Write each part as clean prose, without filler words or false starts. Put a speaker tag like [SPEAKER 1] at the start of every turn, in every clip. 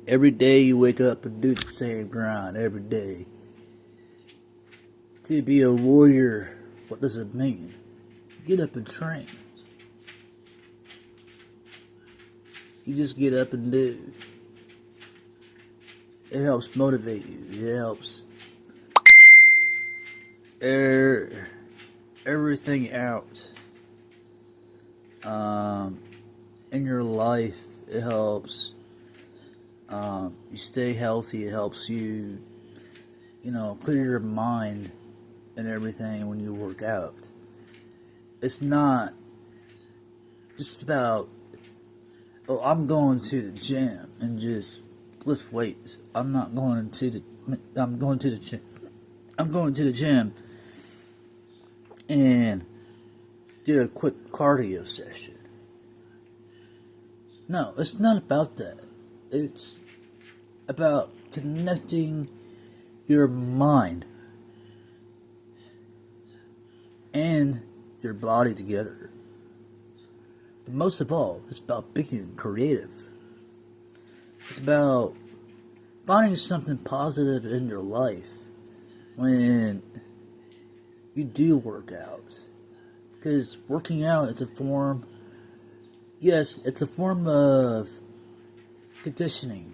[SPEAKER 1] Every day you wake up and do the same grind every day. To be a warrior, what does it mean? Get up and train. You just get up and do. It helps motivate you. It helps air everything out in your life. It helps you stay healthy. It helps you, clear your mind and everything when you work out. It's not just about, oh, I'm going to the gym and just lift weights. I'm going to the gym. I'm going to the gym and do a quick cardio session. No, it's not about that. It's about connecting your mind and your body together. But most of all, it's about being creative. It's about finding something positive in your life when you do work out. Because working out is a form, yes, it's a form of conditioning.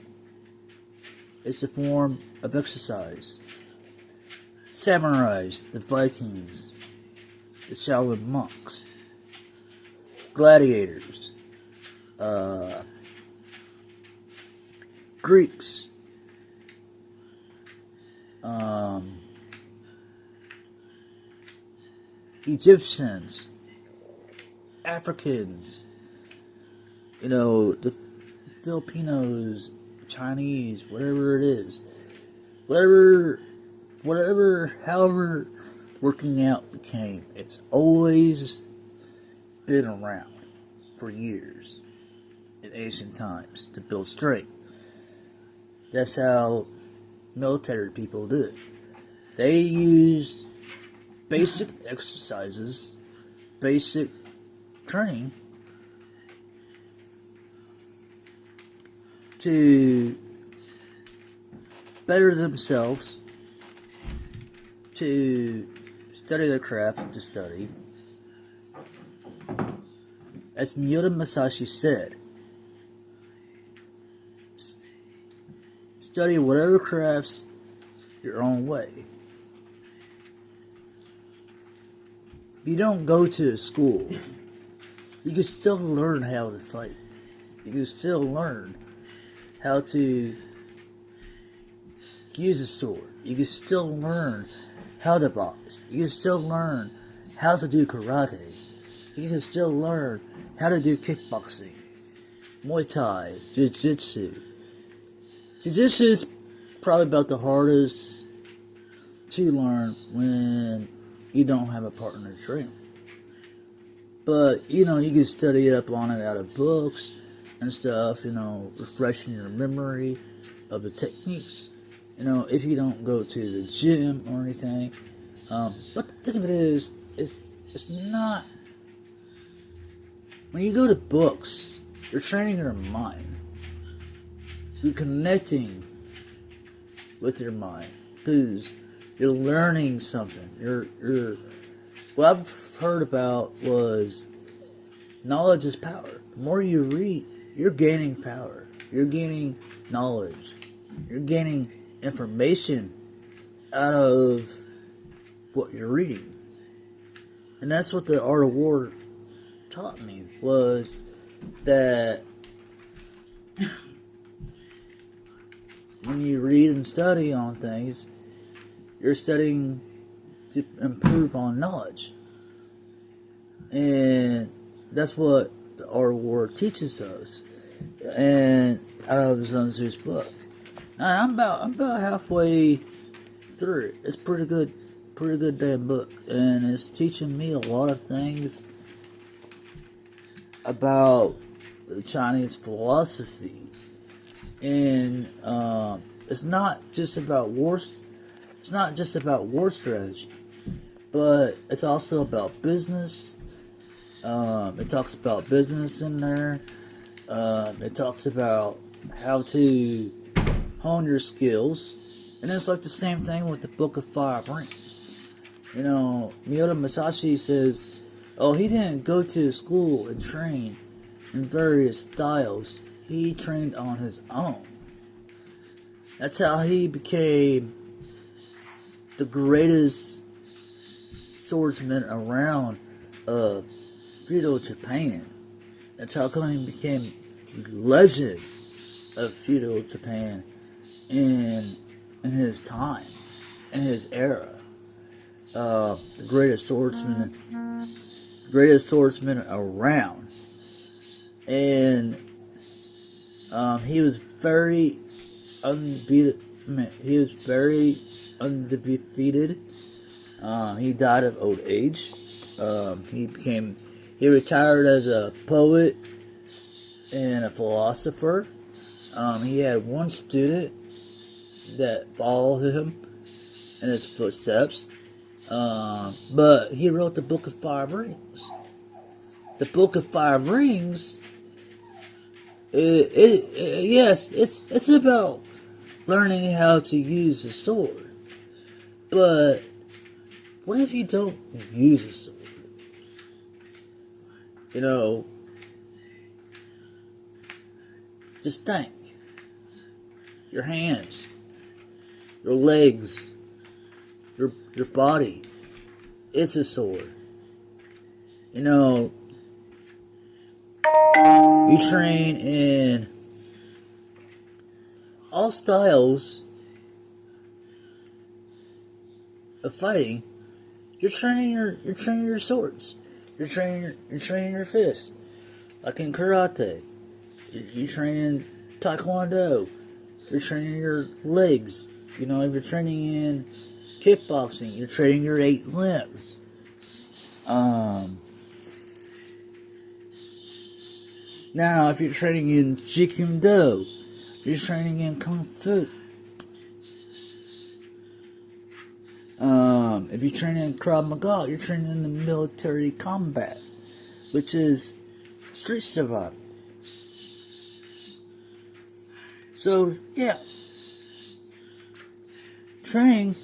[SPEAKER 1] It's a form of exercise. Samurais, the Vikings, the Shaolin monks, gladiators, Greeks, Egyptians, Africans, the Filipinos, Chinese, whatever it is, however working out became, it's always been around for years in ancient times to build strength. That's how military people do it. They use basic exercises, basic training to better themselves, to study their craft, to study. As Miyoda Masashi said, study whatever crafts your own way. If you don't go to a school, you can still learn how to fight. You can still learn how to use a sword. You can still learn how to box. You can still learn how to do karate. You can still learn how to do kickboxing, Muay Thai, Jiu-Jitsu. Jiu-Jitsu is probably about the hardest to learn when you don't have a partner to train. But, you can study up on it out of books and stuff, refreshing your memory of the techniques, if you don't go to the gym or anything. But the thing of it is, it's not, when you go to books, you're training your mind. You're connecting with your mind because you're learning something. What I've heard about was knowledge is power. The more you read, you're gaining power. You're gaining knowledge. You're gaining information out of what you're reading. And that's what the Art of War taught me, was that when you read and study on things, you're studying to improve on knowledge. And that's what the Art of War teaches us. And out of Sun Tzu's book. And I'm about halfway through it. It's pretty good damn book. And it's teaching me a lot of things about the Chinese philosophy. And it's not just about war. It's not just about war strategy, but it's also about business. It talks about business in there. It talks about how to hone your skills. And it's like the same thing with the Book of Five Rings. Miyoda Musashi says, oh, he didn't go to school and train in various styles. He trained on his own. That's how he became the greatest swordsman around feudal Japan. That's how he became the legend of feudal Japan in his time, in his era. The greatest swordsman around. And he was very undefeated. He died of old age. He retired as a poet and a philosopher. He had one student that followed him in his footsteps. But he wrote the Book of Five Rings. The Book of Five Rings, yes, it's about learning how to use a sword. But what if you don't use a sword? Just think. Your hands, your legs, your body, it's a sword. You train in all styles of fighting. You're training your swords. You're training your fists. Like in karate. You train in taekwondo. You're training your legs. If you're training in kickboxing, you're training your 8 limbs. Now, if you're training in Jeet Kune Do, you're training in Kung Fu. If you're training in Krav Maga, you're training in the military combat, which is street survival. So, yeah. Training,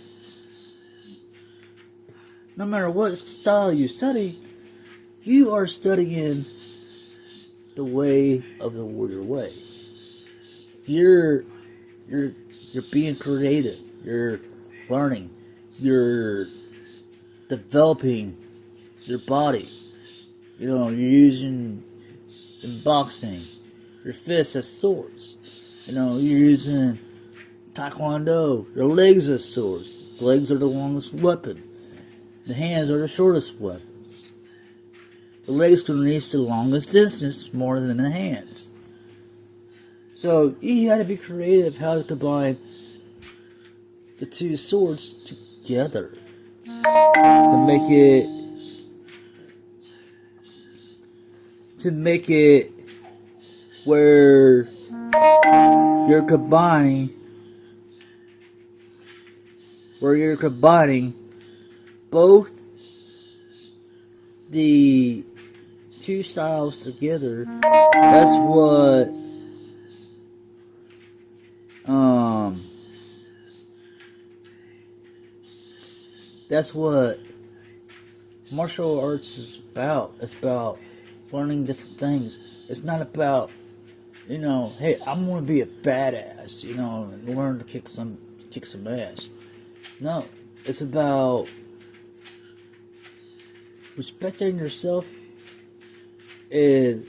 [SPEAKER 1] no matter what style you study, you are studying the way of the warrior way. You're being creative. You're learning. You're developing your body. You're using in boxing your fists as swords. You're using taekwondo. Your legs are swords. The legs are the longest weapon. The hands are the shortest weapons. The legs can reach the longest distance more than the hands. So you had to be creative how to combine the two swords together to make it where you're combining both the two styles together. That's what martial arts is about. It's about learning different things. It's not about, hey, I'm gonna be a badass, and learn to kick some ass. No, it's about respecting yourself and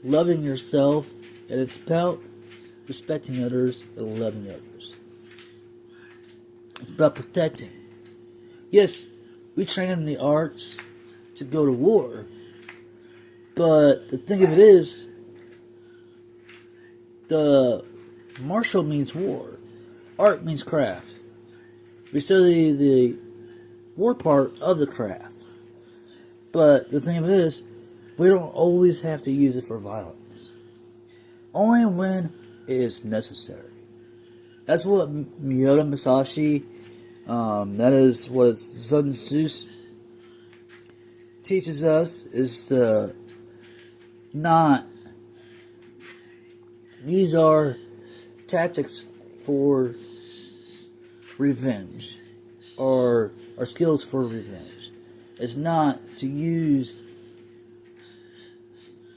[SPEAKER 1] loving yourself, and it's about respecting others and loving others. It's about protecting. Yes, we train in the arts to go to war, but the thing of it is, the martial means war, art means craft. We study the war part of the craft, but the thing of it is, we don't always have to use it for violence. Only when it is necessary. That's what Miyoda Musashi, that is what Sun Tzu teaches us, is to not use our tactics for revenge, or our skills for revenge. It's not to use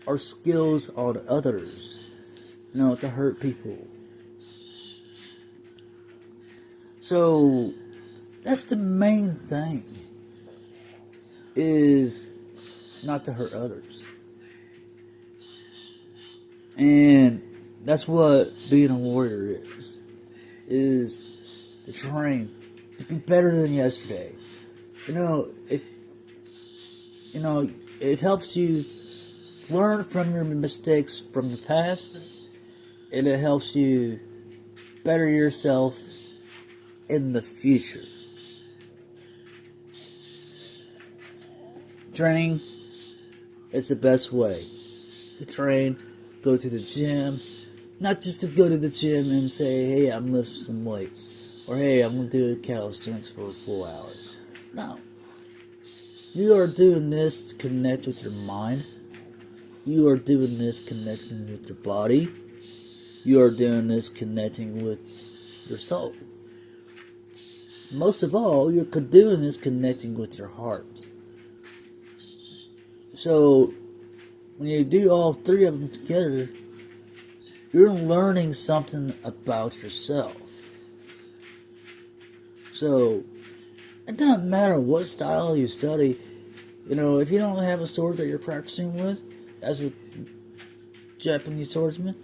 [SPEAKER 1] our skills on others, to hurt people. So that's the main thing, is not to hurt others. And that's what being a warrior is to train to be better than yesterday. It helps you learn from your mistakes from the past, and it helps you better yourself in the future. Training is the best way to train. Go to the gym, not just to go to the gym and say, hey, I'm lifting some weights, or hey, I'm going to do calisthenics for a full hour. No. You are doing this to connect with your mind. You are doing this connecting with your body. You are doing this connecting with your soul. Most of all, you're doing this connecting with your heart. So, when you do all three of them together, you're learning something about yourself. So, it doesn't matter what style you study. If you don't have a sword that you're practicing with, as a Japanese swordsman,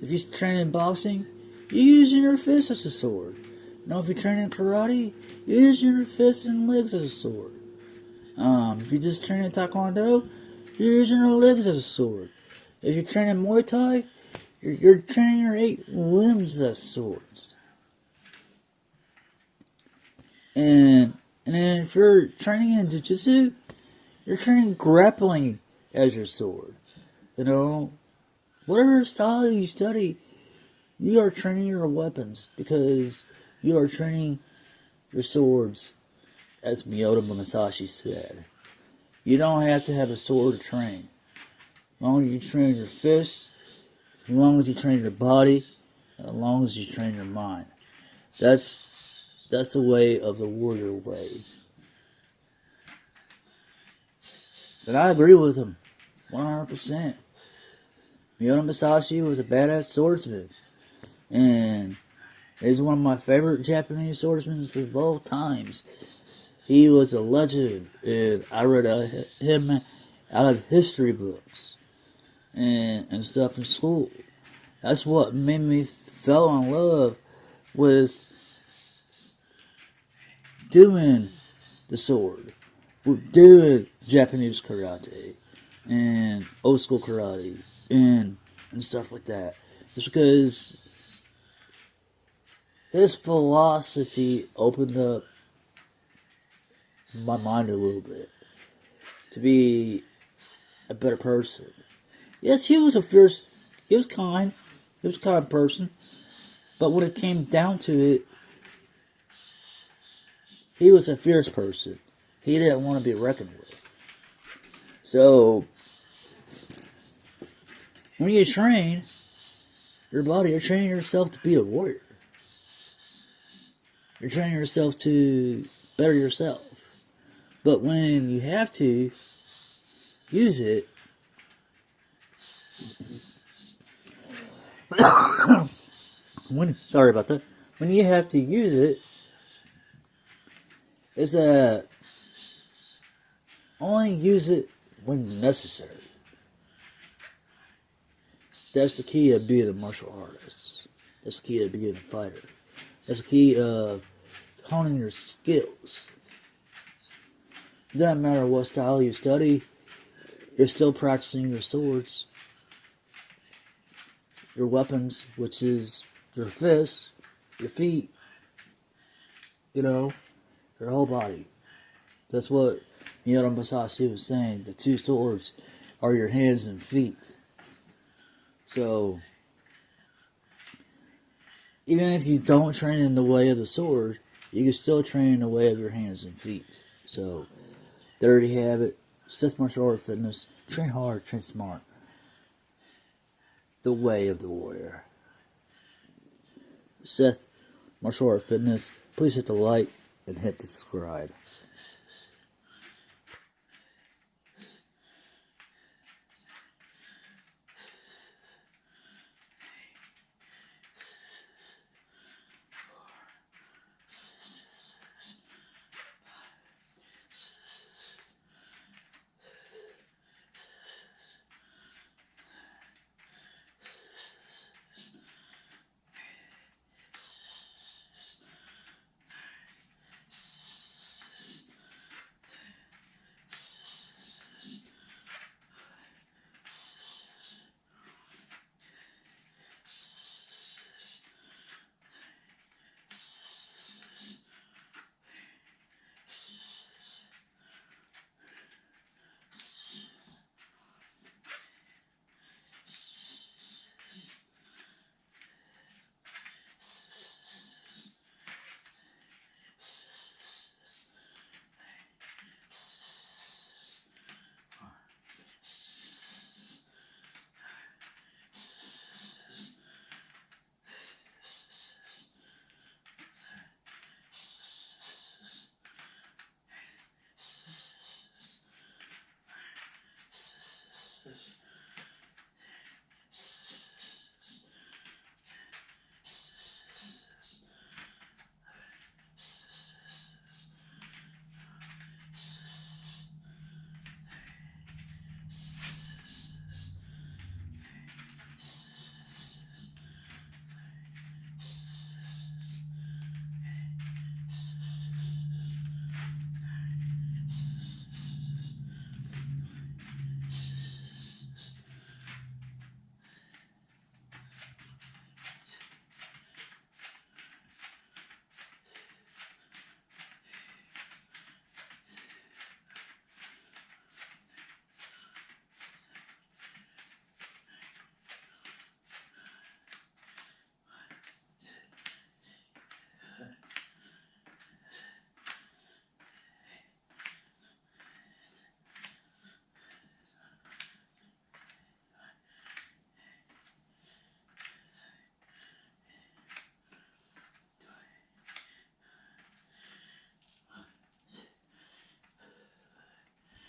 [SPEAKER 1] if you're training boxing, you're using your fist as a sword. If you're training karate, you're using your fists and legs as a sword. If you're just training taekwondo, you're using your legs as a sword. If you're training Muay Thai, you're training your 8 limbs as swords. And then if you're training in jiu-jitsu, you're training grappling as your sword. Whatever style you study, you are training your weapons, because you are training your swords, as Miyoda Musashi said. You don't have to have a sword to train. As long as you train your fists, as long as you train your body, and as long as you train your mind. That's the way of the warrior way. And I agree with him 100%. Miyoda Musashi was a badass swordsman, and he's one of my favorite Japanese swordsmen of all times. He was a legend, and I read him out of history books and stuff in school. That's what made me fell in love with doing the sword, with doing Japanese karate and old school karate and stuff like that. Just because his philosophy opened up my mind a little bit to be a better person. Yes, he was kind person, but when it came down to it, he was a fierce person. He didn't want to be reckoned with. So, when you train your body, you're training yourself to be a warrior. You're training yourself to better yourself. But when you have to use it, sorry about that. When you have to use it, it's only use it when necessary. That's the key of being a martial artist. That's the key of being a fighter. That's the key of honing your skills. It doesn't matter what style you study, you're still practicing your swords, your weapons, which is your fists, your feet, your whole body. That's what Miyoda Musashi was saying. The 2 swords are your hands and feet. So, even if you don't train in the way of the sword, you can still train in the way of your hands and feet. So, there you have it. Seth Martial Art Fitness. Train hard, train smart. The way of the warrior. Seth, Martial Art Fitness. Please hit the like and hit the subscribe.